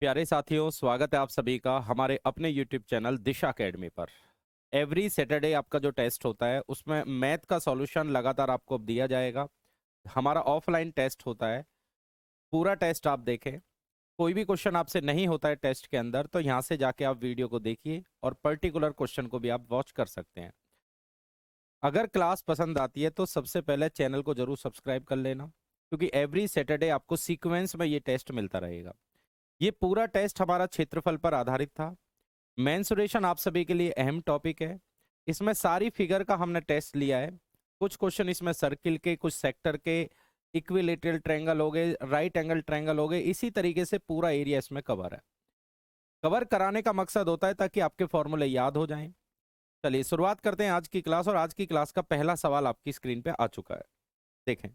प्यारे साथियों, स्वागत है आप सभी का हमारे अपने YouTube चैनल दिशा एकेडमी पर। एवरी सैटरडे आपका जो टेस्ट होता है उसमें मैथ का सॉल्यूशन लगातार आपको अब दिया जाएगा। हमारा ऑफलाइन टेस्ट होता है। पूरा टेस्ट आप देखें। कोई भी क्वेश्चन आपसे नहीं होता है टेस्ट के अंदर तो यहाँ से जाके आप वीडियो को देखिए और पर्टिकुलर क्वेश्चन को भी आप वॉच कर सकते हैं। अगर क्लास पसंद आती है तो सबसे पहले चैनल को जरूर सब्सक्राइब कर लेना, क्योंकि एवरी सैटरडे आपको सीक्वेंस में ये टेस्ट मिलता रहेगा। ये पूरा टेस्ट हमारा क्षेत्रफल पर आधारित था। मेंसुरेशन आप सभी के लिए अहम टॉपिक है। इसमें सारी फिगर का हमने टेस्ट लिया है। कुछ क्वेश्चन इसमें सर्किल के, कुछ सेक्टर के, इक्विलेटरल ट्रायंगल हो गए, राइट एंगल ट्रायंगल हो गए। इसी तरीके से पूरा एरिया इसमें कवर है। कवर कराने का मकसद होता है ताकि आपके फॉर्मूले याद हो जाएं। चलिए शुरुआत करते हैं आज की क्लास। और आज की क्लास का पहला सवाल आपकी स्क्रीन पे आ चुका है। देखें,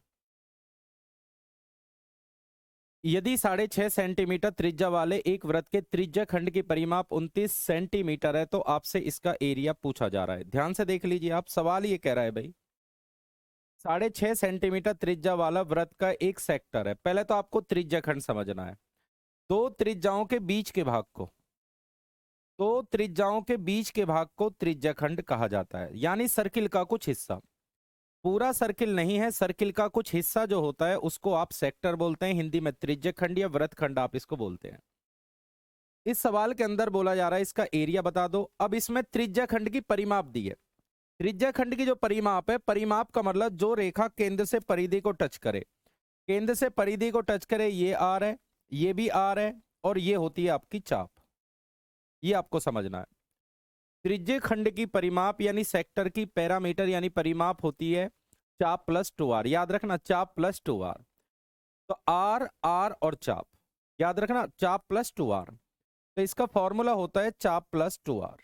यदि 6.5 सेंटीमीटर त्रिज्या वाले एक वृत्त के त्रिज्या खंड की परिमाप 29 सेंटीमीटर है तो आपसे इसका एरिया पूछा जा रहा है। ध्यान से देख लीजिए, आप सवाल ये कह रहा है भाई 6.5 सेंटीमीटर त्रिज्या वाला वृत्त का एक सेक्टर है। पहले तो आपको त्रिज्या खंड समझना है। दो त्रिज्याओं के बीच के भाग को त्रिज्या खंड कहा जाता है, यानी सर्किल का कुछ हिस्सा। पूरा सर्किल नहीं है, सर्किल का कुछ हिस्सा जो होता है उसको आप सेक्टर बोलते हैं। हिंदी में त्रिज्या खंड या वृत्त खंड आप इसको बोलते हैं। इस सवाल के अंदर बोला जा रहा है इसका एरिया बता दो। अब इसमें त्रिज्या खंड की परिमाप दी है। त्रिज्या खंड की जो परिमाप है, परिमाप का मतलब जो रेखा केंद्र से परिधि को टच करे। केंद्र से परिधि को टच करे, ये आर है, ये भी आर है, और ये होती है आपकी चाप। ये आपको समझना है। त्रिज्या खंड की परिमाप यानी सेक्टर की पैरामीटर यानी परिमाप होती है चाप प्लस 2r। याद रखना, चाप प्लस 2r। तो आर आर और चाप, याद रखना, चाप प्लस 2r। तो इसका फॉर्मूला होता है चाप प्लस 2r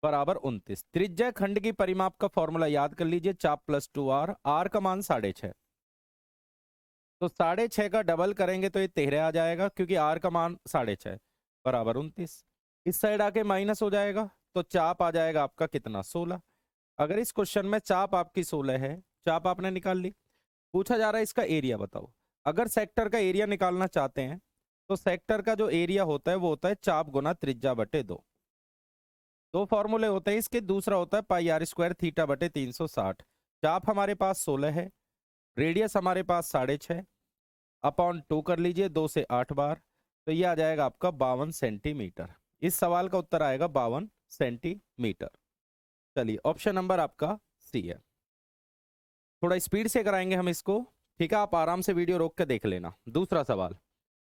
बराबर 29। त्रिज्या खंड की परिमाप का फॉर्मूला याद कर लीजिए, चाप प्लस 2r। आर का मान 6.5, तो 6.5 का डबल करेंगे तो ये 13 आ जाएगा, क्योंकि आर का मान 6.5 बराबर 29। इस साइड आके माइनस हो जाएगा तो चाप आ जाएगा आपका कितना, 16। अगर इस क्वेश्चन में चाप आपकी 16 है, चाप आपने निकाल ली। पूछा जा रहा है इसका एरिया बताओ। अगर सेक्टर का एरिया निकालना चाहते हैं तो सेक्टर का जो एरिया होता है वो होता है चाप गुना त्रिज्या बटे 2। दो फॉर्मूले होते हैं इसके। दूसरा होता है पाई आर स्क्वायर थीटा बटे 360। चाप हमारे पास 16 है, रेडियस हमारे पास 6.5, अपॉन 2 कर लीजिए, 2 से 8 बार, तो ये आ जाएगा आपका 52 सेंटीमीटर। इस सवाल का उत्तर आएगा 52 सेंटीमीटर। चलिए ऑप्शन नंबर आपका सी है। थोड़ा स्पीड से कराएंगे हम इसको, ठीक है? आप आराम से वीडियो रोक के देख लेना। दूसरा सवाल,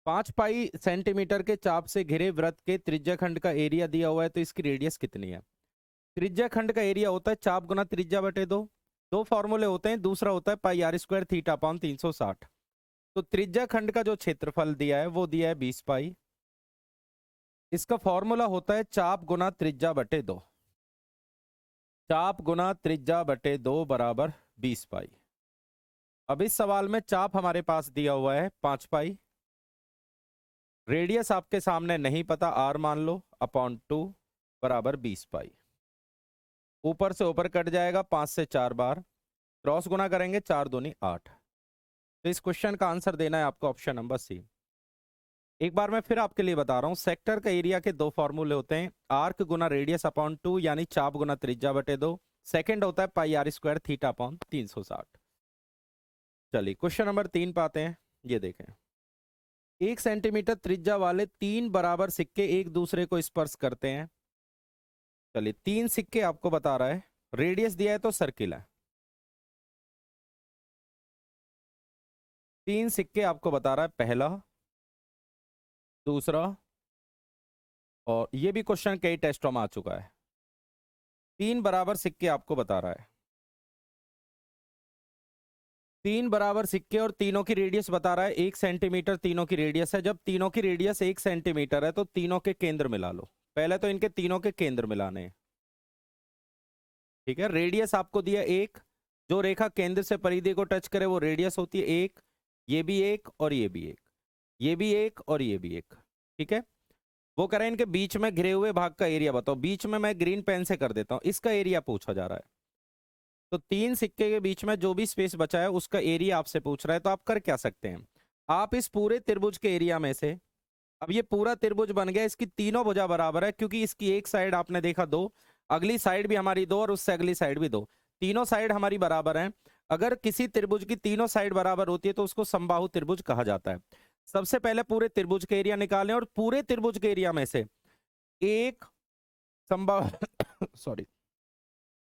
5 पाई सेंटीमीटर के चाप से घिरे वृत्त के त्रिज्या खंड का एरिया दिया हुआ है तो इसकी रेडियस कितनी है? त्रिज्या खंड का एरिया होता है चाप गुना त्रिज्या बटे 2। दो फॉर्मूले होते हैं। दूसरा होता है पाई आर स्क्वायर थीटा अपॉन 360। तो त्रिज्या खंड का जो क्षेत्रफल दिया है वो दिया है 20 पाई। इसका फॉर्मूला होता है चाप गुना त्रिज्या बटे 2। चाप गुना त्रिज्या बटे 2 बराबर 20 पाई। अब इस सवाल में चाप हमारे पास दिया हुआ है 5 पाई, रेडियस आपके सामने नहीं पता, आर मान लो, अपॉन 2 बराबर 20 पाई। ऊपर से ऊपर कट जाएगा 5 से 4 बार, क्रॉस गुना करेंगे 4 दूनी 8। तो इस क्वेश्चन का आंसर देना है आपको ऑप्शन नंबर सी। एक बार मैं फिर आपके लिए बता रहा हूं, सेक्टर का एरिया के दो फॉर्मूले होते हैं, आर्क गुना रेडियस अपॉन 2 यानी चाप गुना त्रिज्या बटे 2। सेकंड होता है पाई आर स्क्वायर थीटा अपॉन 360। चलिए क्वेश्चन नंबर 3 पे आते हैं। ये देखें, 1 सेंटीमीटर त्रिज्या वाले 3 बराबर सिक्के एक दूसरे को स्पर्श करते हैं। चलिए 3 सिक्के आपको बता रहा है, रेडियस दिया है तो सर्किल है। 3 सिक्के आपको बता रहा है, पहला, दूसरा, और ये भी क्वेश्चन कई टेस्टों में आ चुका है। 3 बराबर सिक्के आपको बता रहा है। 3 बराबर सिक्के और तीनों की रेडियस बता रहा है 1 सेंटीमीटर। तीनों की रेडियस है। जब तीनों की रेडियस 1 सेंटीमीटर है तो तीनों के केंद्र मिला लो। पहले तो इनके तीनों के केंद्र मिलाने हैं, ठीक है? रेडियस आपको दिया 1, जो रेखा केंद्र से परिधि को टच करे वो रेडियस होती है 1। ये भी 1 और ये भी 1, ये भी 1 और ये भी 1, ठीक है? वो कह रहे हैं इनके बीच में घिरे हुए भाग का एरिया बताओ। बीच में मैं ग्रीन पेन से कर देता हूं, इसका एरिया पूछा जा रहा है। तो 3 सिक्के के बीच में जो भी स्पेस बचा है उसका एरिया आपसे पूछ रहा है। तो आप कर क्या सकते हैं, आप इस पूरे त्रिभुज के एरिया में से अब ये पूरा त्रिभुज बन गया, इसकी तीनों भुजा बराबर है, क्योंकि इसकी एक साइड आपने देखा 2, अगली साइड भी हमारी 2 और उससे अगली साइड भी 2, तीनों साइड हमारी बराबर हैं। अगर किसी त्रिभुज की तीनों साइड बराबर होती है तो उसको समबाहु त्रिभुज कहा जाता है। सबसे पहले पूरे त्रिभुज के एरिया निकालें, और पूरे त्रिभुज के एरिया में से एक समबाहु सॉरी,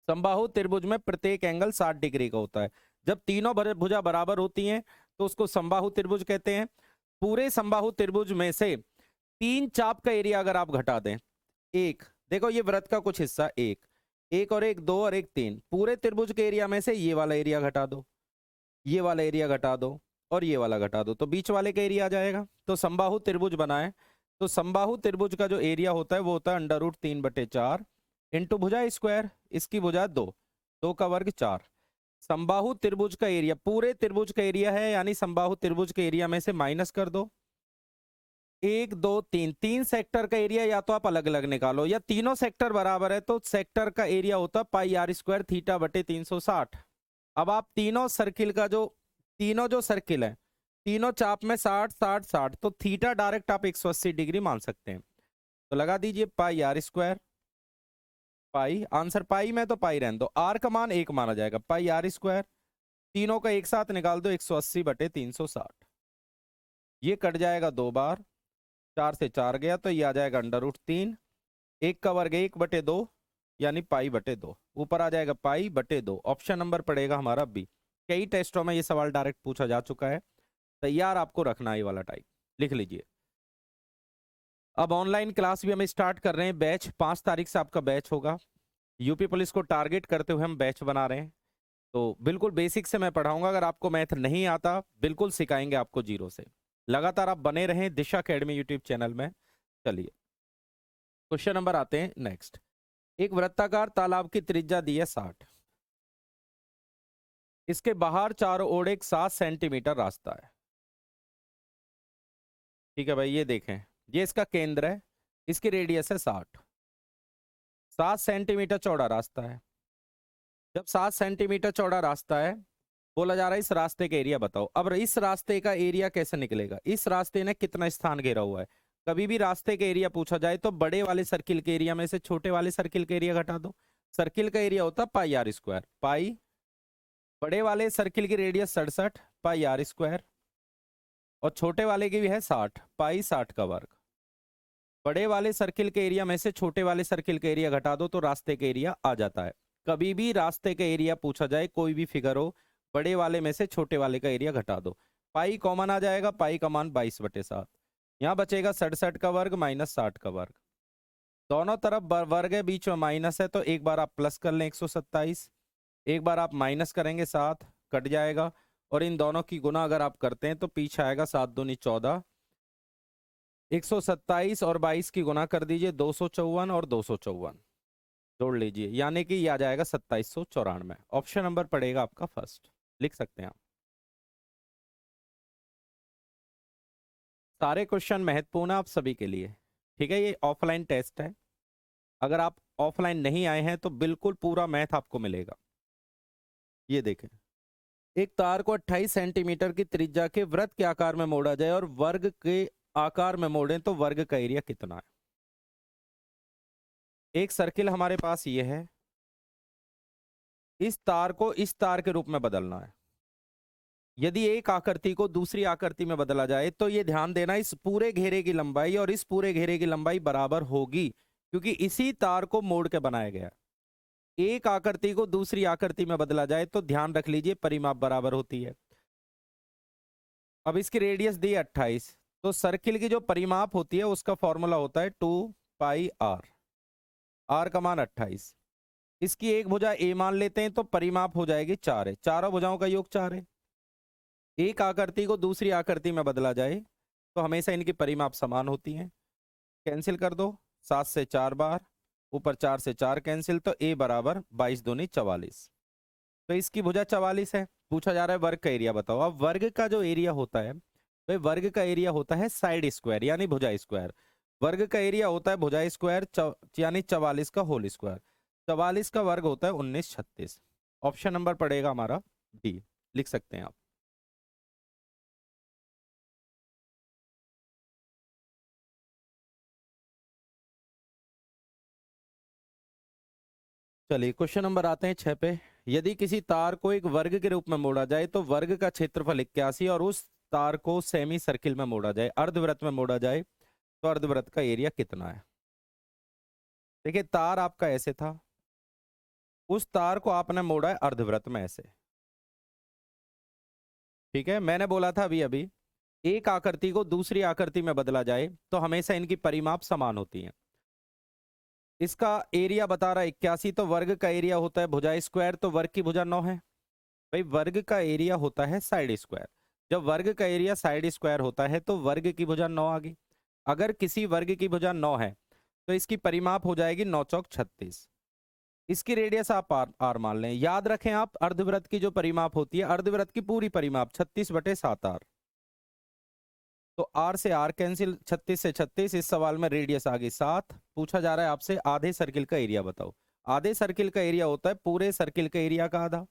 समबाहु त्रिभुज में प्रत्येक एंगल 60 डिग्री का होता है। जब तीनों भुजा बराबर होती हैं तो उसको समबाहु त्रिभुज कहते हैं। पूरे समबाहु त्रिभुज में से 3 चाप का एरिया अगर आप घटा दें, एक देखो ये वृत्त का कुछ हिस्सा, एक एक और एक 2 और एक 3, पूरे त्रिभुज के एरिया में से ये वाला एरिया घटा दो, ये वाला एरिया घटा दो, और ये वाला घटा दो, तो बीच वाले का एरिया आ जाएगा। तो समबाहु त्रिभुज बनाए तो समबाहु त्रिभुज का जो एरिया होता है वो होता है √3/4 इंटू भुजा स्क्वायर, इसकी भुजा 2, 2 का वर्ग 4। समबाहु त्रिभुज का एरिया पूरे त्रिभुज का एरिया है, यानी समबाहु त्रिभुज के एरिया में से माइनस कर दो 1 2 3, 3 सेक्टर का एरिया या तो आप अलग अलग निकालो, या तीनों सेक्टर बराबर है तो सेक्टर का एरिया होता है πr² θ/360। अब आप तीनों सर्किल का जो तीनों जो सर्किल है, तीनों चाप में 60 60 60, तो थीटा डायरेक्ट आप 180 डिग्री मान सकते हैं। तो लगा दीजिए πr², पाई आंसर पाई में तो पाई रहने दो, आर का मान 1 माना जाएगा, πr², तीनों का एक साथ निकाल दो 180/360, ये कट जाएगा 2 बार, 4 से 4 गया तो ये आ जाएगा √3, 1 का वर्ग 1/2 यानी π/2, ऊपर आ जाएगा π/2। ऑप्शन नंबर पड़ेगा हमारा बी। कई टेस्टों में ये सवाल डायरेक्ट पूछा जा चुका है, तैयार आपको रखना है ये वाला टाइप, लिख लीजिए। अब ऑनलाइन क्लास भी हम स्टार्ट कर रहे हैं, बैच 5 तारीख से आपका बैच होगा। यूपी पुलिस को टारगेट करते हुए हम बैच बना रहे हैं, तो बिल्कुल बेसिक से मैं पढ़ाऊंगा। अगर आपको मैथ नहीं आता बिल्कुल सिखाएंगे आपको जीरो से। लगातार आप बने रहें दिशा अकेडमी यूट्यूब चैनल में। चलिए क्वेश्चन नंबर आते हैं नेक्स्ट। एक वृत्ताकार तालाब की त्रिज्या दी है 60, इसके बाहर चारों ओर एक 7 सेंटीमीटर रास्ता है। ठीक है भाई, ये देखें, ये इसका केंद्र है, इसकी रेडियस है 60, 7 सेंटीमीटर चौड़ा रास्ता है। जब 7 सेंटीमीटर चौड़ा रास्ता है, बोला जा रहा है इस रास्ते का एरिया बताओ। अब इस रास्ते का एरिया कैसे निकलेगा, इस रास्ते ने कितना स्थान घेरा हुआ है। कभी भी रास्ते का एरिया पूछा जाए तो बड़े वाले सर्किल के एरिया में से छोटे वाले सर्किल का एरिया घटा दो। सर्किल का एरिया होता है πr², पाई बड़े वाले सर्किल की रेडियस 67 πr², और छोटे वाले की भी है 60, पाई 60 का वर्ग। बड़े वाले सर्किल के एरिया में से छोटे वाले सर्किल का एरिया घटा दो तो रास्ते का एरिया आ जाता है। कभी भी रास्ते का एरिया पूछा जाए, कोई भी फिगर हो, बड़े वाले में से छोटे वाले का एरिया घटा दो। पाई कॉमन आ जाएगा, पाई का मान 22/7, यहाँ बचेगा 67 का वर्ग माइनस 60 का वर्ग। दोनों तरफ वर्ग है, बीच में माइनस है, तो एक बार आप प्लस कर लें 127, एक बार आप माइनस करेंगे 7, कट जाएगा, और इन दोनों की गुना अगर आप करते हैं तो पीछे आएगा 7 दूनी 14, 127 और 22 की गुना कर दीजिए 254 और 254 जोड़ लीजिए, यानी कि यह आ जाएगा 2794। ऑप्शन नंबर पड़ेगा आपका फर्स्ट, लिख सकते हैं आप। सारे क्वेश्चन महत्वपूर्ण है आप सभी के लिए, ठीक है। ये ऑफलाइन टेस्ट है, अगर आप ऑफलाइन नहीं आए हैं तो बिल्कुल पूरा मैथ आपको मिलेगा। ये देखें, एक तार को 28 सेंटीमीटर की त्रिज्या के वृत्त के आकार में मोड़ा जाए और वर्ग के आकार में मोड़ें तो वर्ग का एरिया कितना है। एक सर्किल हमारे पास ये है, इस तार को इस तार के रूप में बदलना है। यदि एक आकृति को दूसरी आकृति में बदला जाए तो ये ध्यान देना, इस पूरे घेरे की लंबाई और इस पूरे घेरे की लंबाई बराबर होगी, क्योंकि इसी तार को मोड़ के बनाया गया। एक आकृति को दूसरी आकृति में बदला जाए तो ध्यान रख लीजिए परिमाप बराबर होती है। अब इसकी रेडियस दी 28, तो सर्किल की जो परिमाप होती है उसका फॉर्मूला होता है 2πr, r का मान 28। इसकी एक भुजा a मान लेते हैं तो परिमाप हो जाएगी 4 है, चारों भुजाओं का योग 4 है। एक आकृति को दूसरी आकृति में बदला जाए तो हमेशा इनकी परिमाप समान होती हैं। कैंसिल कर दो, 7 से 4 बार, ऊपर 4 से 4 कैंसिल, तो a बराबर 22 दूनी 44, तो इसकी भुजा 44 है। पूछा जा रहा है वर्ग का एरिया बताओ। अब वर्ग का जो एरिया होता है, तो वर्ग का एरिया होता है साइड स्क्वायर यानी भुजा स्क्वायर। वर्ग का एरिया होता है भुजा स्क्वायर यानी 44 का होल स्क्वायर। 44 का वर्ग होता है 1936। ऑप्शन नंबर पड़ेगा हमारा डी, लिख सकते हैं आप। चलिए क्वेश्चन नंबर आते हैं 6 पे। यदि किसी तार को एक वर्ग के रूप में मोड़ा जाए तो वर्ग का क्षेत्रफल 81 और उस तार को सेमी सर्किल में मोड़ा जाए, अर्धवृत्त में मोड़ा जाए, तो अर्धवृत्त का एरिया कितना है? देखिए तार आपका ऐसे था, उस तार को आपने मोड़ा है अर्धवृत्त में ऐसे। ठीक है, मैंने बोला था अभी अभी एक आकृति को दूसरी आकृति में बदला जाए तो हमेशा इनकी परिमाप समान होती है। इसका एरिया बता रहा है 81, तो वर्ग का एरिया होता है भुजा स्क्वायर, तो वर्ग की भुजा 9 है। भाई वर्ग का एरिया होता है साइड स्क्वायर, जब वर्ग का एरिया साइड स्क्वायर होता है तो वर्ग की भुजा 9 आ गई। अगर किसी वर्ग की भुजा 9 है तो इसकी परिमाप हो जाएगी 9 चौक 36। इसकी रेडियस आप आर मान लें। याद रखें आप, अर्धवृत्त की जो परिमाप होती है, अर्धवृत्त की पूरी परिमाप 36/7 आर। तो आर से आर कैंसिल, 36 से 36। इस सवाल में रेडियस आ गई 7। पूछा जा रहा है आपसे आधे सर्किल का एरिया बताओ। आधे सर्किल का एरिया होता है पूरे सर्किल का एरिया का आधा।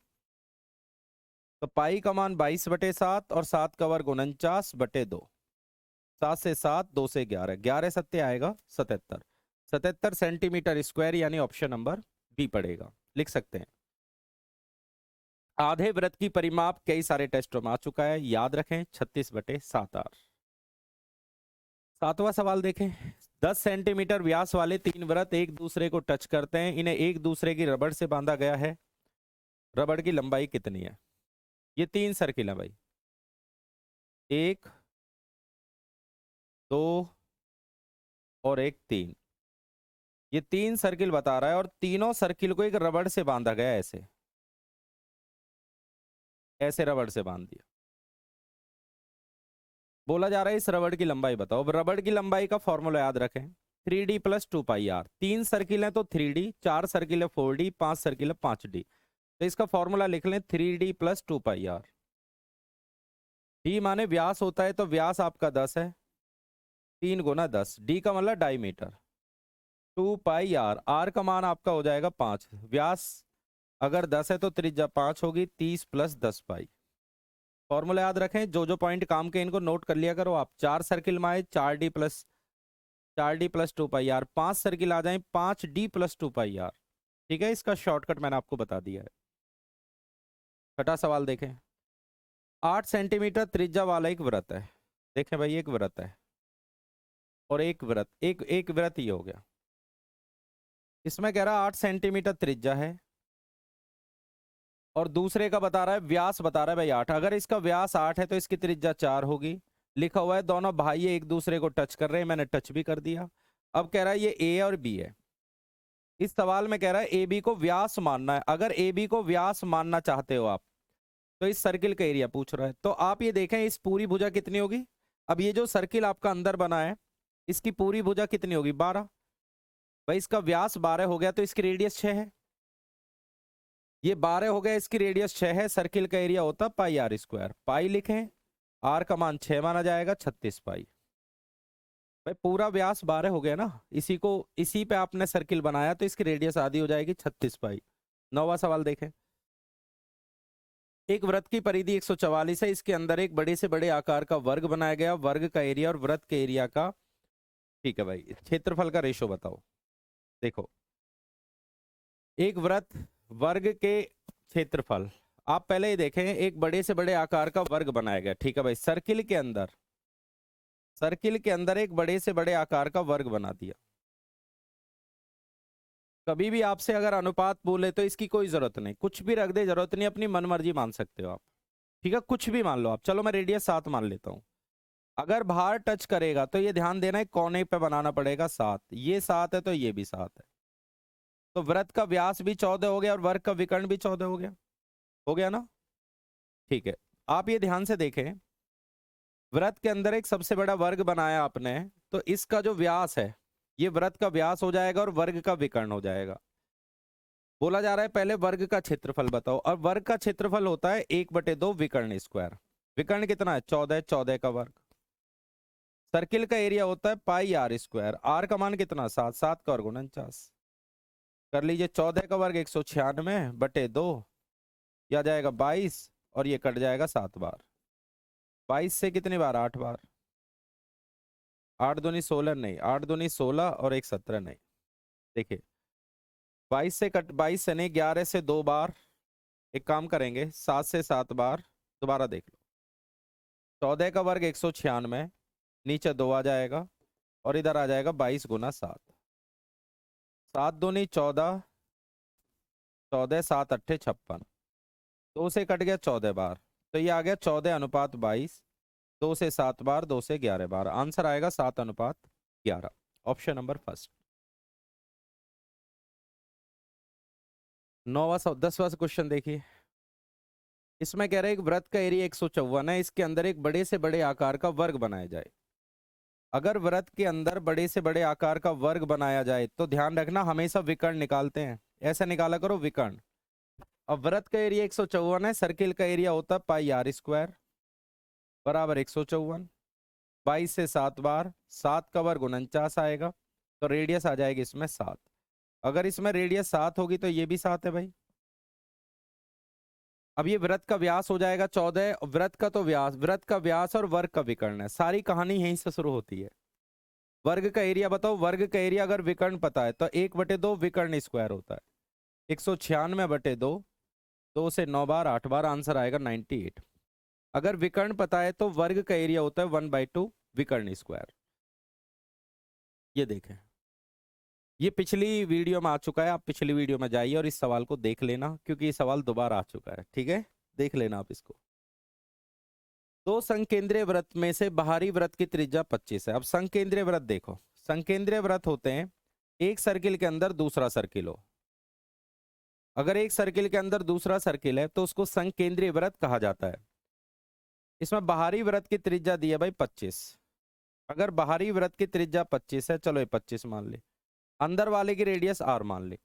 तो पाई का मान 22/7 और 7 का वर्ग 49/2। 7 से 7, 2 से 11, 11 सत्ते आएगा 77। 77 सेंटीमीटर स्क्वायर, यानी ऑप्शन नंबर बी पड़ेगा। लिख सकते हैं। आधे वृत्त की परिमाप कई सारे टेस्टों में आ चुका है, याद रखें 36/7 आर। 7वां सवाल देखें। 10 सेंटीमीटर व्यास वाले 3 वृत्त एक दूसरे को टच करते हैं, इन्हें एक दूसरे की रबड़ से बांधा गया है। रबड़ की लंबाई कितनी है? ये 3 सर्किल है भाई, 1 2 और 1 3। ये 3 सर्किल बता रहा है और तीनों सर्किल को एक रबड़ से बांधा गया है, ऐसे ऐसे रबड़ से बांध दिया। बोला जा रहा है इस रबड़ की लंबाई बताओ। अब रबड़ की लंबाई का फॉर्मूला याद रखें, 3D + 2πr। 3 सर्किल है तो 3D, 4 सर्किल है 4D, 5 सर्किल है 5D। तो इसका फॉर्मूला लिख लें 3D + 2πr। डी माने व्यास होता है, तो व्यास आपका 10 है, 3 × 10। डी का मतलब डायमीटर। 2πr, आर का मान आपका हो जाएगा 5। व्यास अगर 10 है तो त्रिज्या 5 होगी, 30 + 10 पाई। फॉर्मूला याद रखें, जो जो पॉइंट काम के इनको नोट कर लिया करो आप। 4 सर्किल में आए 4D + 2πr, 5 सर्किल आ जाए 5D + 2πr। ठीक है, इसका शॉर्टकट मैंने आपको बता दिया है। छठा सवाल देखें। 8 सेंटीमीटर त्रिज्या वाला एक वृत्त है। देखें भाई, एक वृत्त है और एक वृत्त, एक वृत्त ये हो गया। इसमें कह रहा 8 सेंटीमीटर त्रिज्या है और दूसरे का बता रहा है व्यास, बता रहा है भाई 8। अगर इसका व्यास 8 है तो इसकी त्रिज्या 4 होगी। लिखा हुआ है दोनों भाई एक दूसरे को टच कर रहे हैं, मैंने टच भी कर दिया। अब कह रहा है ये ए और बी है। इस सवाल में कह रहा है ए बी को व्यास मानना है। अगर ए बी को व्यास मानना चाहते हो आप तो इस सर्किल का एरिया पूछ रहा है। तो आप ये देखें इस पूरी भुजा कितनी होगी। अब ये जो सर्किल आपका अंदर बना है इसकी पूरी भुजा कितनी होगी? 12। भाई इसका व्यास 12 हो गया तो इसकी रेडियस 6 है। ये 12 हो गया, इसकी रेडियस 6 है। सर्किल का एरिया होता πr²। पाई लिखें, आर का मान 6 माना जाएगा, 36 पाई। भाई पूरा व्यास 12 हो गया ना, इसी पे आपने सर्किल बनाया तो इसकी रेडियस आधी हो जाएगी 36 पाई। 9वां सवाल देखें। एक वृत्त की परिधि 144 है, इसके अंदर एक बड़े से बड़े आकार का वर्ग बनाया गया। वर्ग का एरिया और वृत्त के एरिया का, ठीक है भाई, क्षेत्रफल का रेशो बताओ। देखो एक वृत्त, वर्ग के क्षेत्रफल, आप पहले ही देखें एक बड़े से बड़े आकार का वर्ग बनाया गया। ठीक है भाई, सर्किल के अंदर एक बड़े से बड़े आकार का वर्ग बना दिया। कभी भी आपसे अगर अनुपात बोले तो इसकी कोई जरूरत नहीं, कुछ भी रख दे, जरूरत नहीं, अपनी मनमर्जी मान सकते हो आप। ठीक है, कुछ भी मान लो आप। चलो मैं रेडियस 7 मान लेता हूं। अगर बाहर टच करेगा तो ये ध्यान देना है कोने पे बनाना पड़ेगा 7। ये 7 है तो ये भी 7 है। तो वृत्त का व्यास भी 14 हो गया और वर्ग का विकर्ण भी 14 हो गया ना। ठीक है, आप ये ध्यान से देखें, वृत्त के अंदर एक सबसे बड़ा वर्ग बनाया आपने, तो इसका जो व्यास है ये वृत्त का व्यास हो जाएगा और वर्ग का विकर्ण हो जाएगा। बोला जा रहा है पहले वर्ग का क्षेत्रफल बताओ, और वर्ग का क्षेत्रफल होता है 1/2 विकर्ण स्क्वायर। विकर्ण कितना है? 14, 14 का वर्ग। सर्किल का एरिया होता है πr²। आर का मान कितना? 7, 7 का वर्ग 49। कर लीजिए, 14 का वर्ग 196/2, यह आ जाएगा 22 और ये कट जाएगा 7 बार। 22 से कितनी बार? 8 बार। 8 दूनी 16 नहीं, 8 दूनी 16 और 1 17 नहीं। देखिए 22 से नहीं, 11 से 2 बार। एक काम करेंगे, 7 से 7 बार। दोबारा देख लो, 14 का वर्ग 196, नीचे 2 आ जाएगा और इधर आ जाएगा 22 गुना 7। 7 दूनी 14, 14 7 अट्ठे 56, 2 से कट गया 14 बार, तो ये आ गया 14:22। 2 से 7 बार, 2 से 11 बार, आंसर आएगा 7:11। Option number first. 10वां क्वेश्चन देखिए। इसमें कह रहे हैं एक वृत्त का एरिया 154 है, इसके अंदर एक बड़े से बड़े आकार का वर्ग बनाया जाए। अगर वृत्त के अंदर बड़े से बड़े आकार का वर्ग बनाया जाए तो ध्यान रखना हमेशा विकर्ण निकालते हैं, ऐसा निकाला करो विकर्ण। अब वृत्त का एरिया 154 है, सर्किल का एरिया होता है पाई आर स्क्वायर बराबर 154। 22 से 7 बार, 7 का वर्ग 49 आएगा, तो रेडियस आ जाएगी इसमें 7। अगर इसमें रेडियस 7 होगी तो ये भी 7 है भाई। अब ये वृत्त का व्यास हो जाएगा 14। वृत्त का तो व्यास, वृत्त का व्यास और वर्ग का विकर्ण है, सारी कहानी यहीं से शुरू होती है। वर्ग का एरिया बताओ, वर्ग का एरिया अगर विकर्ण पता है तो 1/2 विकर्ण स्क्वायर होता है। 196/2, 2 से 9 बार 8 बार, आंसर आएगा 98। अगर विकर्ण पता है तो वर्ग का एरिया होता है 1/2 विकर्ण स्क्वायर। ये देखें, ये पिछली वीडियो में आ चुका है, आप पिछली वीडियो में जाइए और इस सवाल को देख लेना, क्योंकि ये सवाल दोबारा आ चुका है। ठीक है, देख लेना आप इसको। दो संकेंद्रीय वृत्त में से बाहरी वृत्त की त्रिज्या 25 है। अब संकेंद्रीय वृत्त देखो, संकेंद्रीय वृत्त होते हैं एक सर्किल के अंदर दूसरा सर्किल हो। अगर एक सर्किल के अंदर दूसरा सर्किल है तो उसको संकेंद्रीय वृत्त कहा जाता है। इसमें बाहरी वृत्त की त्रिज्या दी है भाई 25। अगर बाहरी वृत्त की त्रिज्या 25 है, चलो ये 25 मान ले, अंदर वाले की रेडियस r मान ले।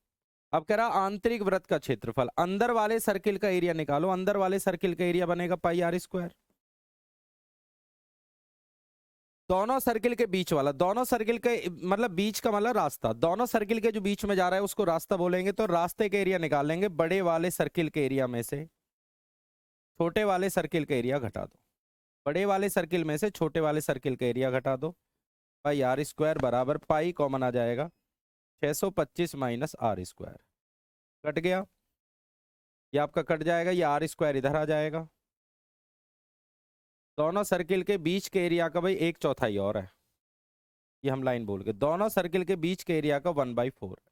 अब कह रहा आंतरिक वृत्त का क्षेत्रफल, अंदर वाले सर्किल का एरिया निकालो। अंदर वाले सर्किल का एरिया बनेगा पाई आर स्क्वायर। दोनों सर्किल के बीच वाला, दोनों सर्किल के मतलब बीच का मतलब रास्ता, दोनों सर्किल के जो बीच में जा रहा है उसको रास्ता बोलेंगे। तो रास्ते के एरिया निकालेंगे, बड़े वाले सर्किल के एरिया में से छोटे वाले सर्किल का एरिया घटा दो। बड़े वाले सर्किल में से छोटे वाले सर्किल का एरिया घटा दो। पाई आर स्क्वायर बराबर, पाई कॉमन आ जाएगा, 625 माइनस आर स्क्वायर कट गया, ये आपका कट जाएगा, ये आर स्क्वायर इधर आ जाएगा। दोनों सर्किल के बीच के एरिया का भाई 1/4 और है, ये हम लाइन बोल के, दोनों सर्किल के बीच के एरिया का 1/4 है।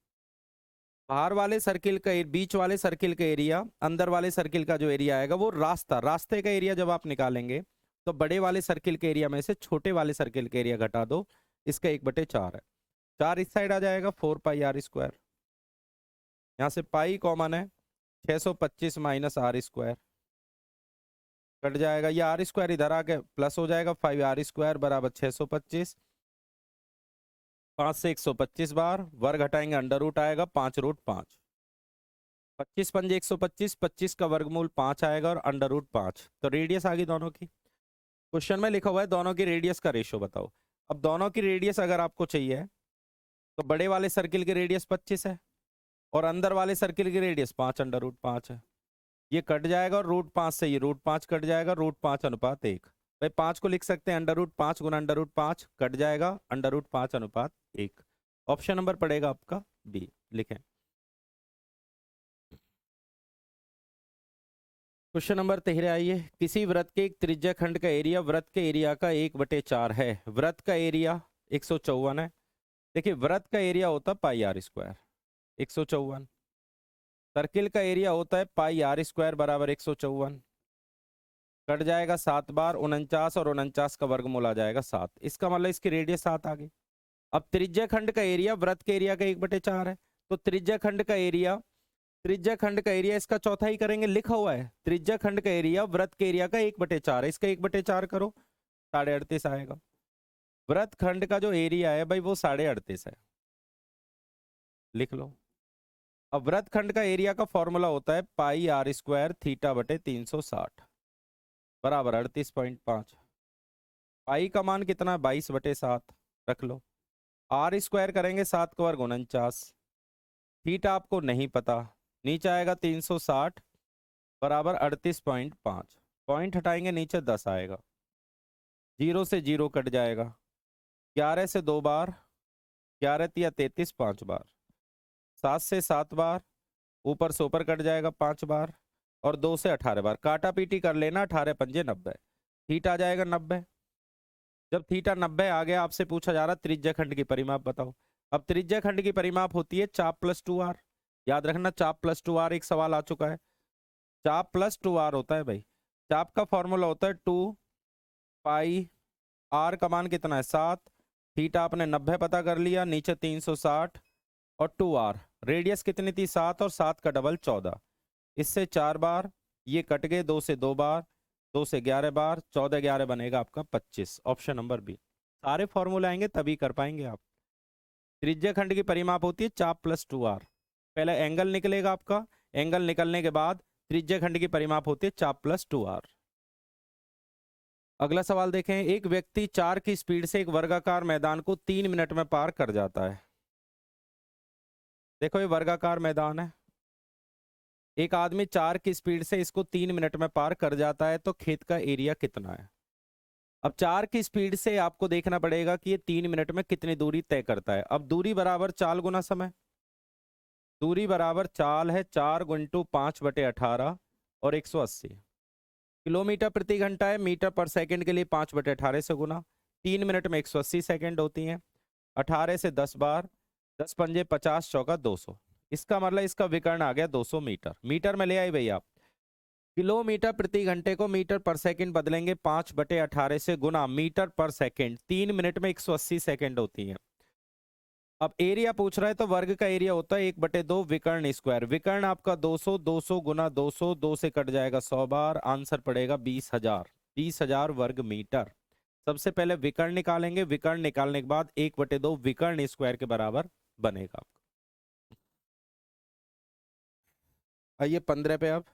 बाहर वाले सर्किल का, बीच वाले सर्किल का एरिया, अंदर वाले सर्किल का जो एरिया आएगा वो रास्ता, रास्ते का एरिया जब आप निकालेंगे तो बड़े वाले सर्किल के एरिया में से छोटे वाले सर्किल के एरिया घटा दो, इसका 1/4 है। 4 इस साइड आ जाएगा, 4 पाई आर स्क्वायर, यहाँ से पाई कॉमन है, 625 माइनस आर स्क्वायर कट जाएगा, ये आर स्क्वायर इधर आके प्लस हो जाएगा, 5 आर स्क्वायर बराबर 625। 5 से 125 बार, वर्ग हटाएंगे अंडर रूट आएगा 5√5। 25 पंजे 125, 25 का वर्गमूल 5 आएगा और अंडर रूट 5। तो रेडियस आ गई दोनों की। क्वेश्चन में लिखा हुआ है दोनों की रेडियस का रेशियो बताओ। अब दोनों की रेडियस अगर आपको चाहिए तो बड़े वाले सर्किल की रेडियस 25 है और अंदर वाले सर्किल की रेडियस 5 अंडर रूट 5 है। ये कट जाएगा और √5 से ये √5 कट जाएगा, √5:1। भाई 5 को लिख सकते हैं अंडर रूट 5 गुना अंडर रूट 5, कट जाएगा अंडर रूट 5:1। ऑप्शन नंबर पड़ेगा आपका बी, लिखें। क्वेश्चन नंबर 13 आइए। किसी वृत्त के एक त्रिज्या खंड का एरिया वृत्त के एरिया का 1/4 है। वृत्त का एरिया 154 है। देखिए वृत्त का एरिया होता है पाई आर स्क्वायर 154, सर्किल का एरिया होता है पाई आर स्क्वायर बराबर 154, कट जाएगा 7 बार, 49 और 49 का वर्गमूल आ जाएगा 7। इसका मतलब इसकी रेडियस 7 आ गई। अब त्रिज्या खंड का एरिया वृत्त के एरिया का 1/4 है, तो त्रिज्या खंड का एरिया, त्रिज्या खंड का एरिया इसका चौथा ही करेंगे, लिखा हुआ है त्रिज्या खंड का एरिया वृत्त के एरिया का 1/4 है, इसका 1/4 करो 38.5 आएगा। वृत्त खंड का जो एरिया है भाई वो 38.5 है, लिख लो। अब वृत्त खंड का एरिया का फॉर्मूला होता है पाई आर स्क्वायर θ/360 बराबर 38.5। पाई का मान कितना है 22/7 रख लो। आर स्क्वायर करेंगे 7 का वर्ग 49, थीटा आपको नहीं पता, नीचे आएगा 360 बराबर 38.5, पॉइंट हटाएंगे नीचे 10 आएगा, 0 से 0 कट जाएगा, 11 से 2 बार, 11 × 33 5 बार, 7 से 7 बार, ऊपर से ऊपर कट जाएगा 5 बार, और 2 से 18 बार। काटा पीटी कर लेना, 18 पंजे 90, थीटा आ जाएगा 90। जब थीटा 90 आ गया, आपसे पूछा जा रहा त्रिज्या खंड की परिमाप बताओ। अब त्रिज्या खंड की परिमाप होती है चाप प्लस 2r। याद रखना, चाप प्लस 2r एक सवाल आ चुका है। चाप प्लस 2r होता है भाई। चाप का फॉर्मूला होता है 2 पाई, r का मान कितना है 7, थीटा आपने 90 पता कर लिया, नीचे 360 और 2r। रेडियस कितनी थी 7, और 7 का डबल 14। इससे 4 बार, ये कट गए, 2 से 2 बार, 2 से 11 बार, 14 11 बनेगा आपका 25। Option number B. सारे फॉर्मूले आएंगे तभी कर पाएंगे आप। त्रिज्या खंड की परिमाप होती है चाप प्लस 2r। पहले एंगल निकलेगा आपका, एंगल निकलने के बाद त्रिज्या खंड की परिमाप होती है चाप प्लस 2r। अगला सवाल देखें। एक व्यक्ति 4 की स्पीड से एक वर्गाकार मैदान को 3 मिनट में पार कर जाता है। देखो ये वर्गाकार मैदान है, एक आदमी 4 की स्पीड से इसको 3 मिनट में पार कर जाता है, तो खेत का एरिया कितना है। अब 4 की स्पीड से आपको देखना पड़ेगा कि ये 3 मिनट में कितनी दूरी तय करता है। अब दूरी बराबर चाल गुना समय, दूरी बराबर चाल है 4 गुंटू 5/18 और 180। किलोमीटर प्रति घंटा है, मीटर पर सेकंड के लिए 5/18 से गुना, 3 मिनट में 180 सेकंड होती हैं। 18 से 10 बार, 10 पंजे 50, चौका 200। इसका मतलब इसका विकर्ण आ गया 200 मीटर। मीटर में ले आई भैया। किलोमीटर प्रति घंटे को मीटर पर सेकंड बदलेंगे 5/18 से गुना मीटर पर सेकंड, 3 मिनट में 180 सेकंड होती है। अब एरिया पूछ रहा है तो वर्ग का एरिया होता है 1/2 विकर्ण स्क्वायर। विकर्ण आपका 200, 200 गुना 200, 2 से कट जाएगा 100 बार, आंसर पड़ेगा 20,000। 20,000 वर्ग मीटर। सबसे पहले विकर्ण निकालेंगे, विकर्ण निकालने के बाद 1/2 विकर्ण स्क्वायर के बराबर बनेगा। आइए 15 पे। अब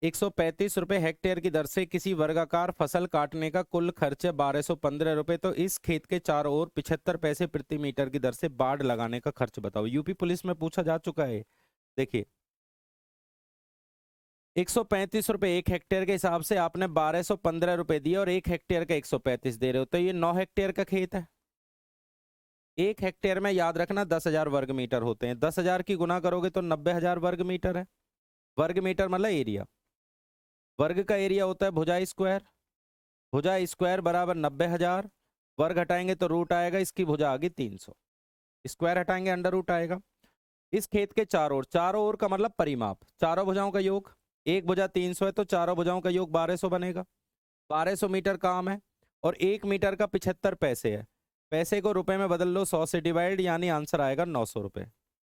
135 रुपए हेक्टेयर की दर से किसी वर्गाकार फसल काटने का कुल खर्च है 1215 रुपए, तो इस खेत के चारों ओर 75 पैसे प्रति मीटर की दर से बाड़ लगाने का खर्च बताओ। यूपी पुलिस में पूछा जा चुका है। देखिए 135 रुपए 1 हेक्टेयर के हिसाब से आपने 1215 रुपए दिए और 1 हेक्टेयर का 135 दे रहे हो, तो ये 9 हेक्टेयर का खेत है। 1 हेक्टेयर में याद रखना 10,000 वर्ग मीटर होते हैं, 10,000 की गुना करोगे तो 90,000 वर्ग मीटर है। वर्ग मीटर मतलब एरिया। वर्ग का एरिया होता है भुजा स्क्वायर, भुजा स्क्वायर बराबर 90,000। वर्ग हटाएंगे तो रूट आएगा, इसकी भुजा आ गई 300, स्क्वायर हटाएंगे अंडर रूट आएगा। इस खेत के चारों ओर, चारों ओर का मतलब परिमाप, चारों भुजाओं का योग। एक भुजा 300 है तो चारों भुजाओं का योग 1200 बनेगा। 1200 मीटर काम है और 1 मीटर का 75 पैसे है। पैसे को रुपए में बदल लो 100 से डिवाइड, यानी आंसर आएगा 900 रुपए।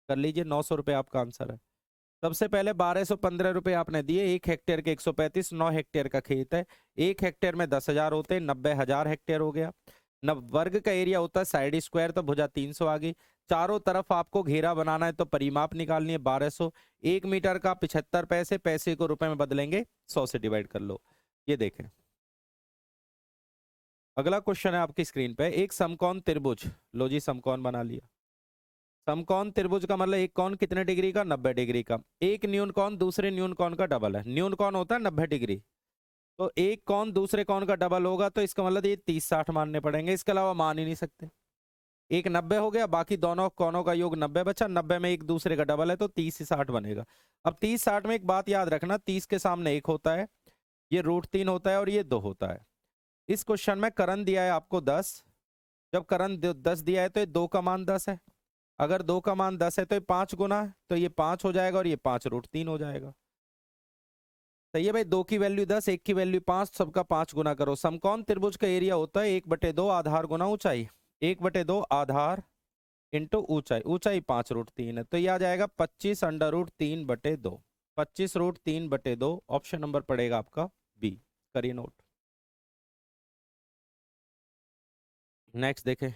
कर लीजिए, 900 रुपए आपका आंसर है। सबसे पहले 1215 रुपए आपने दिए, 1 हेक्टेयर के 135, 9 हेक्टेयर का खेत है। 1 हेक्टेयर में 10,000 होते हैं, 90,000 हेक्टेयर हो गया। वर्ग का एरिया होता है साइड स्क्वायर, तो भुजा 300 आ गई। चारों तरफ आपको घेरा बनाना है तो परिमाप निकालनी है 1200। 1 मीटर का 75 पैसे, पैसे को रुपए में बदलेंगे 100 से डिवाइड कर लो। ये देखें अगला क्वेश्चन है आपकी स्क्रीन पे। एक समकोण त्रिभुज, लो जी समकोण बना लिया। समकोण त्रिभुज का मतलब एक कोण कितने डिग्री का, 90 डिग्री का। एक न्यून कोण दूसरे न्यून कोण का डबल है। न्यून कोण होता है 90 डिग्री, तो एक कोण दूसरे कोण का डबल होगा, तो इसका मतलब ये 30-60 मानने पड़ेंगे, इसके अलावा मान ही नहीं सकते। एक 90 हो गया, बाकी दोनों कोणों का योग 90 बचा, 90 में एक दूसरे का डबल है तो 30-60 बनेगा। अब 30-60 में एक बात याद रखना, 30 के सामने 1 होता है, ये √3 होता है और ये 2 होता है। इस क्वेश्चन में करण दिया है आपको 10। जब करण 10 दिया है तो ये 2 का मान 10 है। अगर 2 का मान 10 है तो ये 5 गुना है, तो ये 5 हो जाएगा और ये 5 √3 हो जाएगा। सही है भाई, 2 की वैल्यू 10, 1 की वैल्यू 5, सबका 5 गुना करो। समकोण त्रिभुज का एरिया होता है 1/2 आधार गुना ऊंचाई। 1/2 आधार इंटू ऊंचाई, ऊंचाई 5 √3 है, तो ये आ जाएगा 25 √3/2। 25 √3/2 ऑप्शन नंबर पड़ेगा आपका बी। करिए नोट। नेक्स्ट देखें।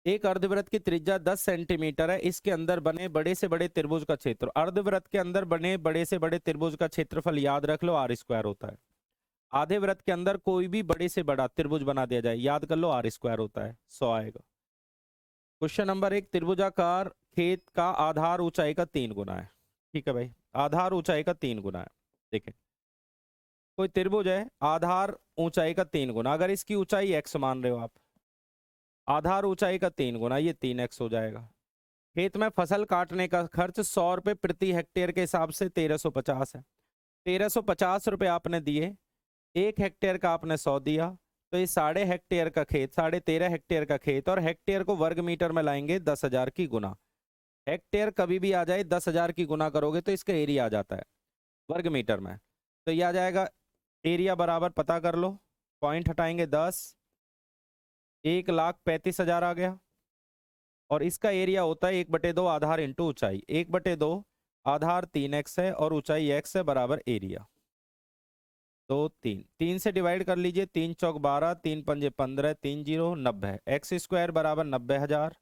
एक अर्धवृत्त की त्रिज्या 10 सेंटीमीटर है, इसके अंदर बने बड़े से बड़े त्रिभुज का क्षेत्र, अर्धवृत्त के अंदर बने बड़े से बड़े त्रिभुज का क्षेत्रफल याद रख लो r² होता है। आधे वृत्त के अंदर कोई भी बड़े से बड़ा त्रिभुज बना दिया जाए, याद कर लो r² होता है, 100 आएगा। क्वेश्चन नंबर 1, त्रिभुजाकार खेत का आधार ऊंचाई का 3 गुना है। ठीक है भाई, आधार ऊंचाई का 3 गुना है। देखें कोई त्रिभुज है, आधार ऊंचाई का 3 गुना, अगर इसकी ऊंचाई x मान रहे हो आप, आधार ऊंचाई का 3 गुना, ये 3x हो जाएगा। खेत में फसल काटने का खर्च 100 रुपये प्रति हेक्टेयर के हिसाब से 1350 है। 1350 रुपये आपने दिए, 1 हेक्टेयर का आपने 100 दिया, तो ये 1.5 हेक्टेयर का खेत, 13.5 हेक्टेयर का खेत, और हेक्टेयर को वर्ग मीटर में लाएंगे 10,000 की गुना। हेक्टेयर कभी भी आ जाए 10,000 की गुना करोगे तो इसका एरिया आ जाता है वर्ग मीटर में। तो ये आ जाएगा एरिया बराबर, पता कर लो, पॉइंट हटाएंगे 10, 1,35,000 आ गया। और इसका एरिया होता है 1/2 आधार इंटू ऊंचाई। 1/2 आधार 3x है और ऊंचाई x है, बराबर एरिया। तो 3 से डिवाइड कर लीजिए, 3 चौक 12, 3 पंजे 15, 3 जीरो 90। एक्स स्क्वायर बराबर 90,000।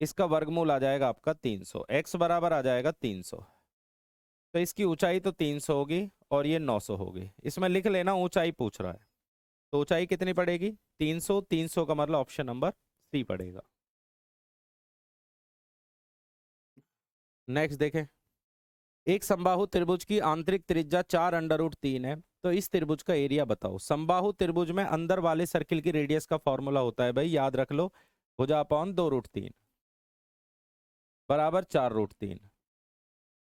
इसका वर्गमूल आ जाएगा आपका 300। x बराबर आ जाएगा 300। तो इसकी ऊंचाई तो 300 होगी और ये 900 होगी। इसमें लिख लेना, ऊंचाई पूछ रहा है तो ऊंचाई कितनी पड़ेगी? 300। 300 का मतलब ऑप्शन नंबर सी पड़ेगा। नेक्स्ट देखें, एक समबाहु त्रिभुज की आंतरिक त्रिज्या 4√3 है, तो इस त्रिभुज का एरिया बताओ। समबाहु त्रिभुज में अंदर वाले सर्किल की रेडियस का फॉर्मूला होता है भाई, याद रख लो, भुजा अपॉन 2√3 बराबर 4√3।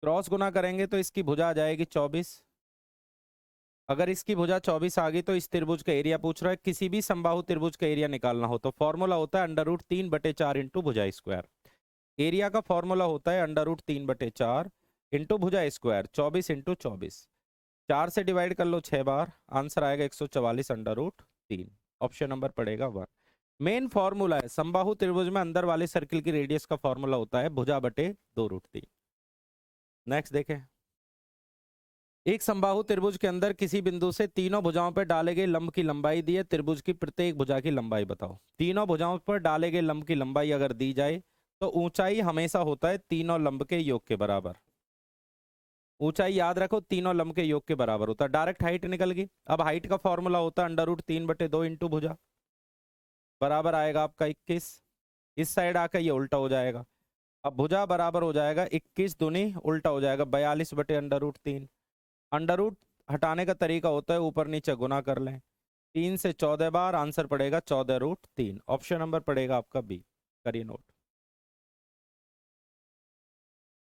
क्रॉस गुना करेंगे तो इसकी भुजा आ जाएगी 24। अगर इसकी भुजा 24 आ गई तो इस त्रिभुज का एरिया पूछ रहा है। किसी भी समबाहु त्रिभुज का एरिया निकालना हो तो फॉर्मूला होता है √3/4 इंटू भुजा स्क्वायर। एरिया का फॉर्मूला होता है √3/4 इंटू भुजा स्क्वायर, 24 इंटू 24। 4 से डिवाइड कर लो 6 बार, आंसर आएगा 144 √3। ऑप्शन नंबर पड़ेगा 1। मेन फॉर्मूला है समबाहु त्रिभुज में अंदर वाले सर्किल की रेडियस का फॉर्मूला होता है भुजा बटे 2√3। नेक्स्ट देखें, एक समबाहु त्रिभुज के अंदर किसी बिंदु से तीनों भुजाओं पर डाले गए लंब की लंबाई दी है। त्रिभुज की प्रत्येक भुजा की लंबाई बताओ। तीनों भुजाओं पर डाले गए लंब की लंबाई अगर दी जाए तो ऊंचाई हमेशा होता है तीनों लंब के योग के बराबर। ऊंचाई याद रखो तीनों लंब के योग के बराबर होता है। डायरेक्ट हाइट निकल गई। अब हाइट का फॉर्मूला होता है √3/2 इंटू भुजा, बराबर आएगा आपका 21। इस साइड आकर ये उल्टा हो जाएगा। अब भुजा बराबर हो जाएगा 21 दूनी उल्टा हो जाएगा 42/√3। अंडर रूट हटाने का तरीका होता है ऊपर नीचे गुना कर लें। 3 से 14 बार, आंसर पड़ेगा 14√3। ऑप्शन नंबर पड़ेगा आपका बी, करिए नोट।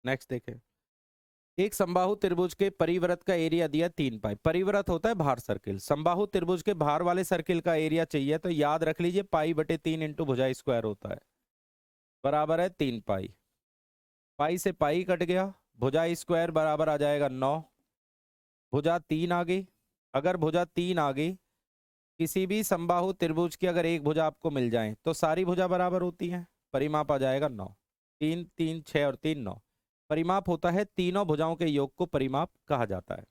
नेक्स्ट देखें, एक समबाहु त्रिभुज के परिवृत्त का एरिया दिया 3 पाई। परिवृत्त होता है बाहर सर्किल। समबाहु त्रिभुज के बाहर वाले सर्किल का एरिया चाहिए तो याद रख लीजिए π/3 इंटू भुजा स्क्वायर होता है, बराबर है 3 पाई। पाई से पाई कट गया, भुजा स्क्वायर बराबर आ जाएगा 9। भुजा 3 आ गई। अगर भुजा 3 आ गई, किसी भी समबाहु त्रिभुज की अगर एक भुजा आपको मिल जाए तो सारी भुजा बराबर होती हैं। परिमाप आ जाएगा 9। 3 3 6 और 3 9। परिमाप होता है तीनों भुजाओं के योग को परिमाप कहा जाता है।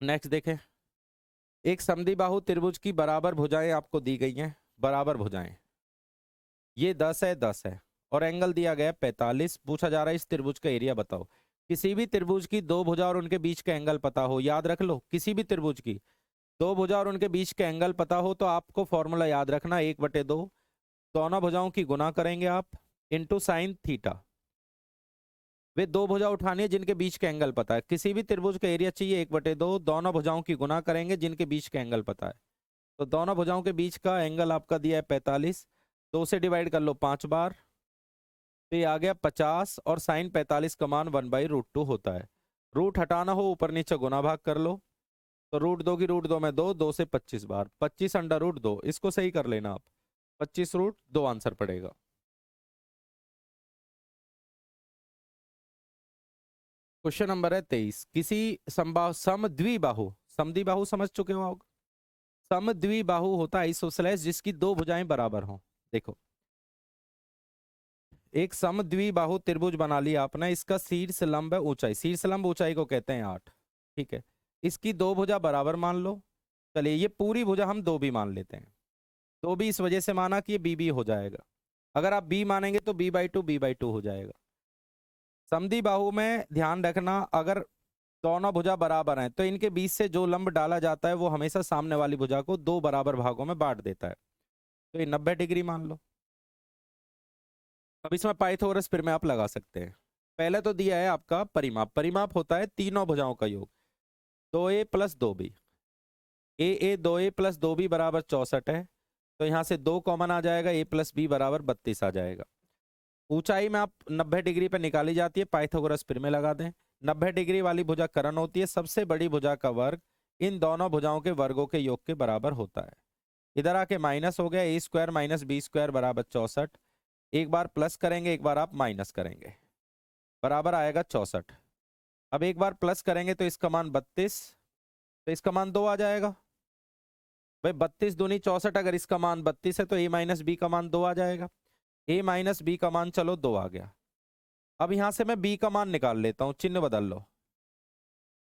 नेक्स्ट देखें, एक समद्विबाहु त्रिभुज की बराबर भुजाएं आपको दी गई हैं। बराबर भुजाएं, ये 10 है 10 है और एंगल दिया गया 45। पूछा जा रहा है इस त्रिभुज का एरिया बताओ। किसी भी त्रिभुज की दो भुजा और उनके बीच का एंगल पता हो, याद रख लो, किसी भी त्रिभुज की दो भुजा और उनके बीच का एंगल पता हो तो आपको फॉर्मूला याद रखना 1/2, दोनों भुजाओं की गुना करेंगे आप इंटू साइन थीटा। वे दो भुजा उठानी है जिनके बीच का एंगल पता है। किसी भी त्रिभुज का एरिया चाहिए 1/2, दोनों भुजाओं की गुना करेंगे जिनके बीच का एंगल पता है। तो दोनों भुजाओं के बीच का एंगल आपका दिया है 45। 2 से डिवाइड कर लो 5 बार, तो ये आ गया 50 और साइन 45 का मान 1/√2 होता है। रूट हटाना हो ऊपर नीचे गुना भाग कर लो, तो √2 की √2 में 2, 2 से 25 बार, 25/√2। इसको सही कर लेना आप, 25√2 आंसर पड़ेगा। क्वेश्चन नंबर है 23, किसी समद्विबाहु, समद्विबाहु समझ चुके हो आप। समद्विबाहु होता है आइसोसेलेस जिसकी दो भुजाएं बराबर हों। देखो, एक समद्विबाहु त्रिभुज बना लिया आपने, इसका शीर्ष लंब है ऊंचाई, शीर्ष लंब ऊंचाई को कहते हैं 8, ठीक है। इसकी दो भुजा बराबर मान लो। चलिए ये पूरी भुजा हम 2b मान लेते हैं। 2b इस वजह से माना कि ये bb हो जाएगा। अगर आप b मानेंगे तो b/2 हो जाएगा। समद्विबाहु में ध्यान रखना, अगर दोनों भुजा बराबर हैं तो इनके बीच से जो लंब डाला जाता है वो हमेशा सामने वाली भुजा को दो बराबर भागों में बांट देता है। तो ये 90 डिग्री मान लो। अब इसमें पाइथागोरस फिर में आप लगा सकते हैं। पहले तो दिया है आपका परिमाप। परिमाप होता है तीनों भुजाओं का योग, 2a + 2b। a 2a + 2b बराबर 64 है, तो यहाँ से 2 कॉमन आ जाएगा, a + b बराबर 32 आ जाएगा। ऊंचाई में आप 90 डिग्री पे निकाली जाती है, पाइथागोरस फिर में लगा दें। 90 डिग्री वाली भुजा कर्ण होती है, सबसे बड़ी भुजा का वर्ग इन दोनों भुजाओं के वर्गों के योग के बराबर होता है। इधर आके माइनस हो गया, ए स्क्वायर माइनस बी स्क्वायर बराबर 64। एक बार प्लस करेंगे, एक बार आप माइनस करेंगे, बराबर आएगा 64। अब एक बार प्लस करेंगे तो इसका मान 32, तो इसका मान 2 आ जाएगा। भाई 32 दूनी 64, अगर इसका मान 32 है तो ए माइनस बी का मान 2 आ जाएगा। ए माइनस बी का मान चलो 2 आ गया। अब यहां से मैं बी का मान निकाल लेता हूं, चिन्ह बदल लो,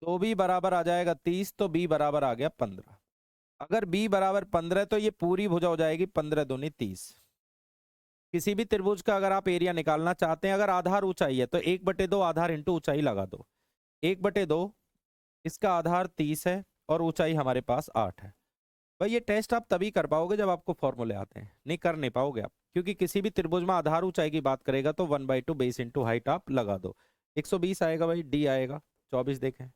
तो बी बराबर आ जाएगा 30, तो बी बराबर आ गया 15। अगर बी बराबर 15 तो ये पूरी भुजा हो जाएगी 15 दूनी 30। किसी भी त्रिभुज का अगर आप एरिया निकालना चाहते हैं, अगर आधार ऊंचाई है तो 1/2 आधार इंटू ऊंचाई लगा दो। 1/2, इसका आधार 30 है और ऊंचाई हमारे पास 8 है। भाई ये टेस्ट आप तभी कर पाओगे जब आपको फॉर्मूले आते हैं, नहीं कर नहीं पाओगे आप, क्योंकि किसी भी त्रिभुज में आधार ऊंचाई की बात करेगा तो 1/2 बेस इंटू हाइट आप लगा दो। 120 आएगा भाई, डी आएगा 24। देखें,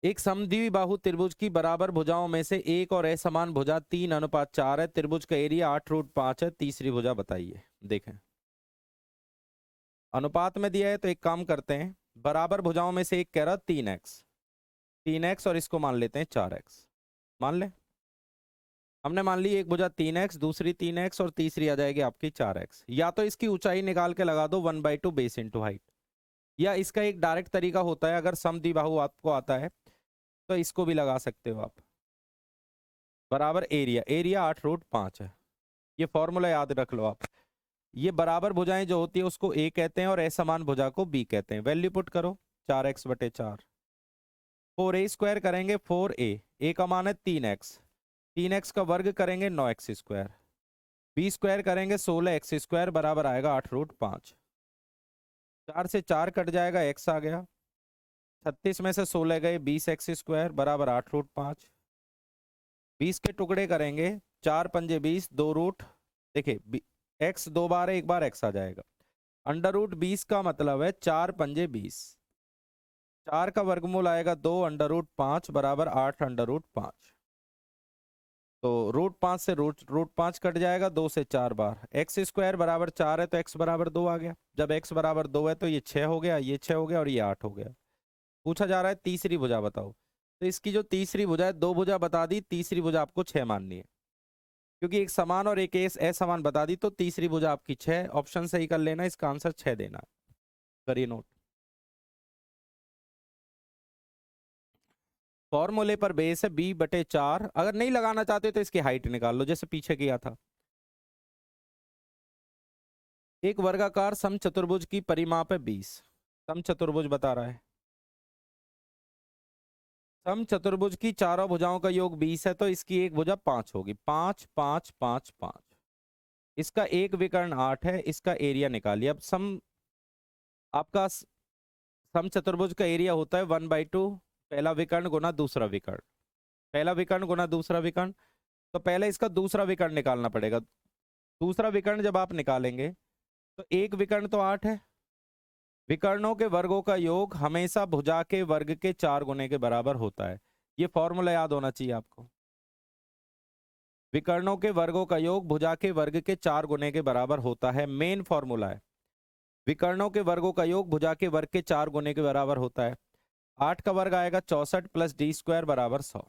एक समद्विबाहु त्रिभुज की बराबर भुजाओं में से एक और असमान भुजा 3:4 है, त्रिभुज का एरिया 8√5 है, तीसरी भुजा बताइए। देखें, अनुपात में दिया है तो एक काम करते हैं, बराबर भुजाओं में से एक कह रहा 3x, 3x और इसको मान लेते हैं 4x। मान ले, हमने मान ली एक भुजा 3x, दूसरी 3x और तीसरी आ जाएगी आपकी 4x। या तो इसकी ऊंचाई निकाल के लगा दो 1/2 बेस इंटू हाइट, या इसका एक डायरेक्ट तरीका होता है, अगर समद्विबाहु आपको आता है तो इसको भी लगा सकते हो आप। बराबर एरिया, एरिया 8√5 है, ये फॉर्मूला याद रख लो आप। ये बराबर भुजाएं जो होती है उसको ए कहते हैं और असमान भुजा को बी कहते हैं। वैल्यू पुट करो, 4x/4। 4a स्क्वायर करेंगे 4a, ए का मान है 3x, 3x का वर्ग करेंगे 9x², बी स्क्वायर करेंगे 16x² बराबर आएगा 8√5। 4 से 4 कट जाएगा, x आ गया। 36 में से 16 गए, 20x² बराबर 8√5। 20 के टुकड़े करेंगे, 4 पंजे 20, 2 रूट, देखिए x 2 बार है, एक बार x आ जाएगा। √20 का मतलब है 4 पंजे 20, 4 का वर्गमूल आएगा 2, √5 बराबर 8 √5। तो √5 से √5 कट जाएगा, 2 से 4 बार, x² बराबर 4 है तो x बराबर 2 आ गया। जब x बराबर 2 है तो ये 6 हो गया, ये 6 हो गया और ये 8 हो गया। पूछा जा रहा है तीसरी भुजा बताओ, तो इसकी जो तीसरी भुजा है, 2 भुजा बता दी, तीसरी भुजा आपको 6 माननी है, क्योंकि एक समान और एक असमान बता दी, तो तीसरी भुजा आपकी 6। ऑप्शन सही कर लेना, इसका आंसर 6 देना। करिए नोट। फॉर्मूले पर बेस है b/4। अगर नहीं लगाना चाहते तो इसकी हाइट निकाल लो, जैसे पीछे किया था। एक वर्गाकार समचतुर्भुज की परिमाप है 20। समचतुर्भुज बता रहा है, समचतुर्भुज की चारों भुजाओं का योग 20 है, तो इसकी एक भुजा 5 होगी। 5 5 5 5, इसका एक विकर्ण 8 है, इसका एरिया निकालिए। अब आपका समचतुर्भुज का एरिया होता है 1/2 पहला विकर्ण गुना दूसरा विकर्ण, पहला विकर्ण गुना दूसरा विकर्ण। तो पहले इसका दूसरा विकर्ण निकालना पड़ेगा। दूसरा विकर्ण जब आप निकालेंगे तो एक विकर्ण तो 8 है, विकर्णों के वर्गों का योग हमेशा भुजा के वर्ग के 4 गुने के बराबर होता है। ये फॉर्मूला याद होना चाहिए आपको। विकर्णों के वर्गों का योग भुजा के वर्ग के 4 गुने के बराबर होता है, मेन फॉर्मूला है। विकर्णों के वर्गों का योग भुजा के वर्ग के 4 गुने के बराबर होता है। 8 का वर्ग आएगा 64 प्लस d² बराबर 100।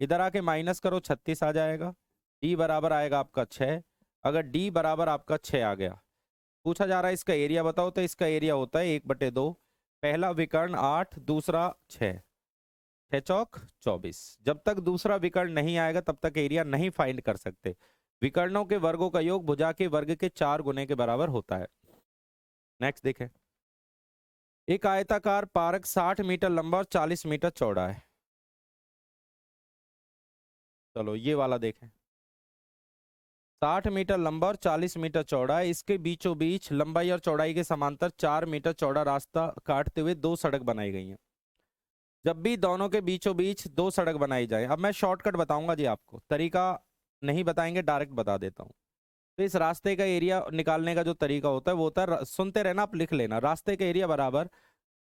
इधर आके माइनस करो, 36 आ जाएगा। d बराबर आएगा आपका 6। अगर d बराबर आपका 6 आ गया, पूछा जा रहा है इसका एरिया बताओ, तो इसका एरिया होता है 1/2। पहला विकर्ण 8, दूसरा 6, 6 चौक 24। जब तक दूसरा विकर्ण नहीं आएगा तब तक एरिया नहीं फाइंड कर सकते। विकर्णों के वर्गों का योग भुजा के वर्ग के 4 गुने के बराबर होता है। नेक्स्ट देखें, एक आयताकार पार्क 60 मीटर लंबा और 40 मीटर चौड़ा है। चलो ये वाला देखें, 60 मीटर लंबा और 40 मीटर चौड़ा है। इसके बीचों बीच लंबाई और चौड़ाई के समांतर 4 मीटर चौड़ा रास्ता काटते हुए 2 सड़क बनाई गई हैं। जब भी दोनों के बीचों बीच 2 सड़क बनाई जाए, अब मैं शॉर्टकट बताऊंगा जी आपको, तरीका नहीं बताएंगे, डायरेक्ट बता देता हूँ। तो इस रास्ते का एरिया निकालने का जो तरीका होता है वो होता है, सुनते रहना, आप लिख लेना। रास्ते का एरिया बराबर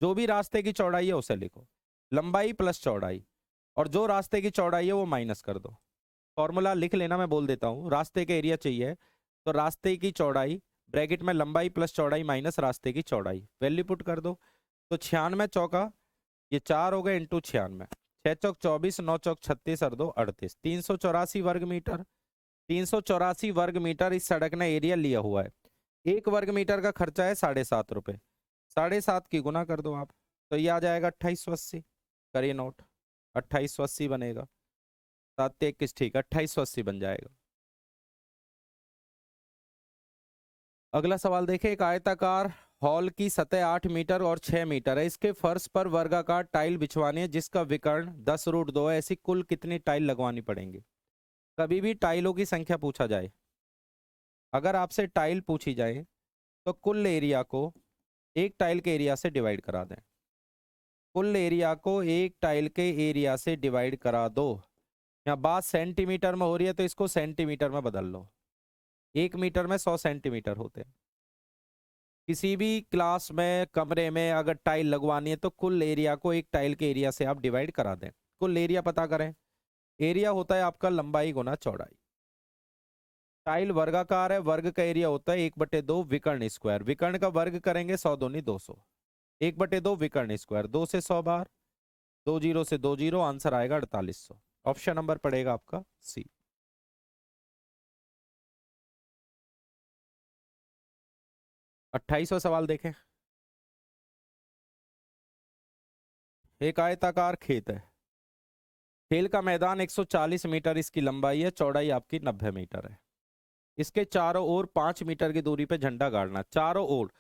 जो भी रास्ते की चौड़ाई है उसे लिखो, लंबाई प्लस चौड़ाई, और जो रास्ते की चौड़ाई है वो माइनस कर दो। फॉर्मूला लिख लेना, मैं बोल देता हूँ। रास्ते का एरिया चाहिए तो रास्ते की चौड़ाई ब्रैकेट में लंबाई प्लस चौड़ाई माइनस रास्ते की चौड़ाई, वैल्यू पुट कर दो। तो 96 चौका ये 4 हो गए इंटू 96, 6 चौक 24, 9 चौक 36 और 2 38, 384 वर्ग मीटर। 384 वर्ग मीटर इस सड़क ने एरिया लिया हुआ है। 1 वर्ग मीटर का खर्चा है 7.5 रुपये, 7.5 की गुना कर दो आप, तो ये आ जाएगा 2880। करिए नोट, 2880 बनेगा, 7 21 ठीक, 2880 बन जाएगा। अगला सवाल देखें, एक आयताकार हॉल की सतह 8 मीटर और 6 मीटर है, इसके फर्श पर वर्गाकार टाइल बिछवानी है जिसका विकर्ण 10√2 है, ऐसी कुल कितनी टाइल लगवानी पड़ेंगी? कभी भी टाइलों की संख्या पूछा जाए, अगर आपसे टाइल पूछी जाए तो कुल एरिया को एक टाइल के एरिया से डिवाइड करा दें। कुल एरिया को एक टाइल के एरिया से डिवाइड करा दो। यहाँ बात सेंटीमीटर में हो रही है तो इसको सेंटीमीटर में बदल लो, 1 मीटर में 100 सेंटीमीटर होते हैं। किसी भी क्लास में कमरे में अगर टाइल लगवानी है तो कुल एरिया को एक टाइल के एरिया से आप डिवाइड करा दें। कुल एरिया पता करें, एरिया होता है आपका लंबाई गुना चौड़ाई। टाइल वर्गाकार है, वर्ग का एरिया होता है 1/2 विकर्ण स्क्वायर, विकर्ण का वर्ग करेंगे 100 दूनी 200, 1/2 विकर्ण स्क्वायर, 2 से 100 बार, 2 जीरो से 2 जीरो, आंसर आएगा 4800। ऑप्शन नंबर पड़ेगा आपका सी। 28वां सवाल देखें, एक आयताकार खेत है, खेल का मैदान 140 मीटर इसकी लंबाई है, चौड़ाई आपकी 90 मीटर है। इसके चारों ओर 5 मीटर की दूरी पे झंडा गाड़ना। चारों ओर,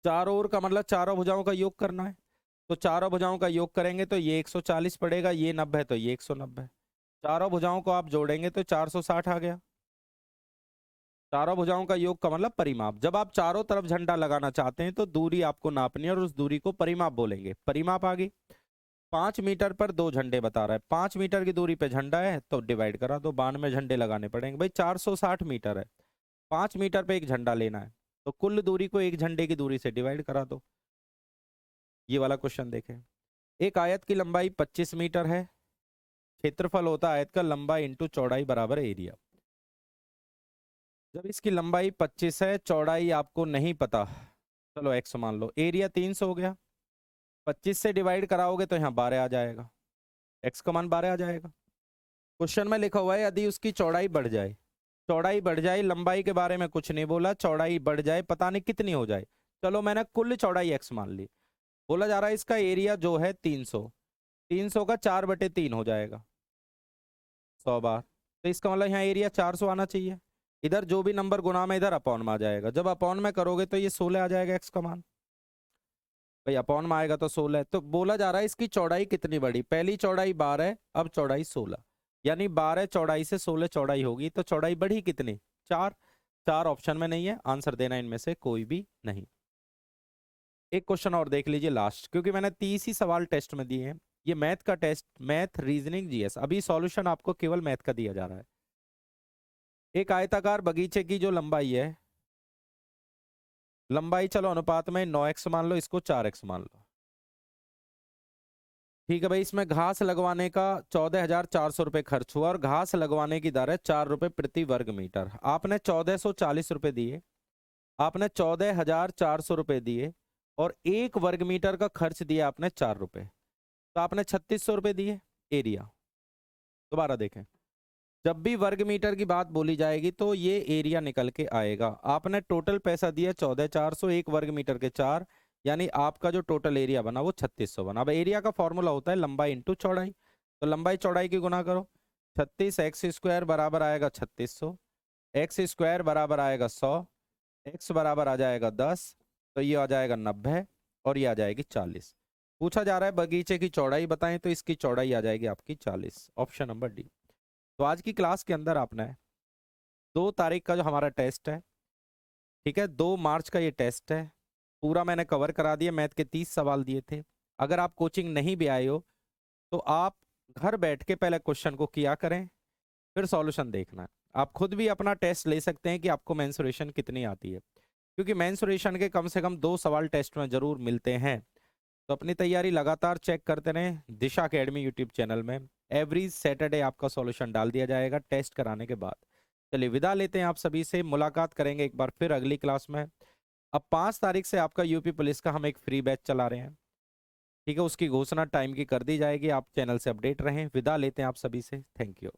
चारों ओर का मतलब चारों भुजाओं का योग करना है, तो चारों भुजाओं का योग करेंगे तो ये 140 पड़ेगा, ये 90 तो ये 190, चारों भुजाओं को आप जोड़ेंगे तो 460 आ गया। चारों भुजाओं का योग का मतलब परिमाप। जब आप चारों तरफ झंडा लगाना चाहते हैं तो दूरी आपको नापनी है और उस दूरी को परिमाप बोलेंगे। परिमाप आ गई। 5 मीटर पर 2 झंडे बता रहा है, 5 मीटर की दूरी पे झंडा है तो डिवाइड करा दो, 92 झंडे लगाने पड़ेंगे भाई। 460 मीटर है, 5 मीटर पे एक झंडा लेना है तो कुल दूरी को एक झंडे की दूरी से डिवाइड करा दो। ये वाला क्वेश्चन देखें, एक आयत की लंबाई 25 मीटर है, क्षेत्रफल होता है आयत का लंबाई इंटू चौड़ाई बराबर एरिया। जब इसकी लंबाई 25 है, चौड़ाई आपको नहीं पता, चलो x मान लो, एरिया 300 हो गया, 25 से डिवाइड कराओगे तो यहाँ 12 आ जाएगा, x का मान 12 आ जाएगा। क्वेश्चन में लिखा हुआ है यदि उसकी चौड़ाई बढ़ जाए, चौड़ाई बढ़ जाए, लंबाई के बारे में कुछ नहीं बोला, चौड़ाई बढ़ जाए, पता नहीं कितनी हो जाए, चलो मैंने कुल चौड़ाई x मान ली। बोला जा रहा है इसका एरिया जो है 300, 300 का 4/3 हो जाएगा 100 बार, तो इसका मतलब यहाँ एरिया 400 आना चाहिए। इधर जो भी नंबर गुना में इधर अपॉन में आ जाएगा, जब अपॉन में करोगे तो ये 16 आ जाएगा x का मान, भाई अपॉन में आएगा तो 16। तो बोला जा रहा है इसकी चौड़ाई कितनी बढ़ी, पहली चौड़ाई 12, अब चौड़ाई 16, यानी 12 चौड़ाई से 16 चौड़ाई होगी, तो चौड़ाई बढ़ी कितनी, 4। 4 ऑप्शन में नहीं है, आंसर देना इनमें से कोई भी नहीं। एक क्वेश्चन और देख लीजिए लास्ट, क्योंकि मैंने 30 ही सवाल टेस्ट में दिए हैं। ये मैथ का टेस्ट, मैथ रीजनिंग जीएस, अभी सॉल्यूशन आपको केवल मैथ का दिया जा रहा है। एक आयताकार बगीचे की जो लंबाई है, लंबाई चलो अनुपात में 9x मान लो, इसको 4x मान लो, ठीक है भाई। इसमें घास लगवाने का 14,400 रुपये खर्च हुआ और घास लगवाने की दर है 4 रुपये प्रति वर्ग मीटर। आपने 1440 रुपये दिए, आपने 14,400 रुपये दिए और 1 वर्ग मीटर का खर्च दिया आपने 4 रुपये, तो आपने 3600 रुपये दिए। एरिया दोबारा देखें, जब भी वर्ग मीटर की बात बोली जाएगी तो ये एरिया निकल के आएगा। आपने टोटल पैसा दिया 14,400, 1 वर्ग मीटर के 4, यानी आपका जो टोटल एरिया बना वो 3600 बना। अब एरिया का फॉर्मूला होता है लंबाई इंटू चौड़ाई, तो लंबाई चौड़ाई की गुना करो, 36x² बराबर आएगा 3600, x² बराबर आएगा 100, x बराबर आ जाएगा 10, तो ये आ जाएगा 90 और ये आ जाएगी 40। पूछा जा रहा है बगीचे की चौड़ाई बताएं, तो इसकी चौड़ाई आ जाएगी आपकी 40, ऑप्शन नंबर डी। तो आज की क्लास के अंदर आपने 2 तारीख का जो हमारा टेस्ट है, ठीक है, 2 मार्च का ये टेस्ट है, पूरा मैंने कवर करा दिया, मैथ के 30 सवाल दिए थे। अगर आप कोचिंग नहीं भी आए हो तो आप घर बैठ के पहले क्वेश्चन को किया करें, फिर सॉल्यूशन देखना है। आप खुद भी अपना टेस्ट ले सकते हैं कि आपको मेंसुरेशन कितनी आती है, क्योंकि मेंसुरेशन के कम से कम 2 सवाल टेस्ट में जरूर मिलते हैं। तो अपनी तैयारी लगातार चेक करते रहें। दिशा अकेडमी यूट्यूब चैनल में एवरी सैटरडे आपका सॉल्यूशन डाल दिया जाएगा टेस्ट कराने के बाद। चलिए विदा लेते हैं आप सभी से, मुलाकात करेंगे एक बार फिर अगली क्लास में। अब 5 तारीख से आपका यूपी पुलिस का हम एक फ्री बैच चला रहे हैं, ठीक है, उसकी घोषणा टाइम की कर दी जाएगी। आप चैनल से अपडेट रहें। विदा लेते हैं आप सभी से, थैंक यू।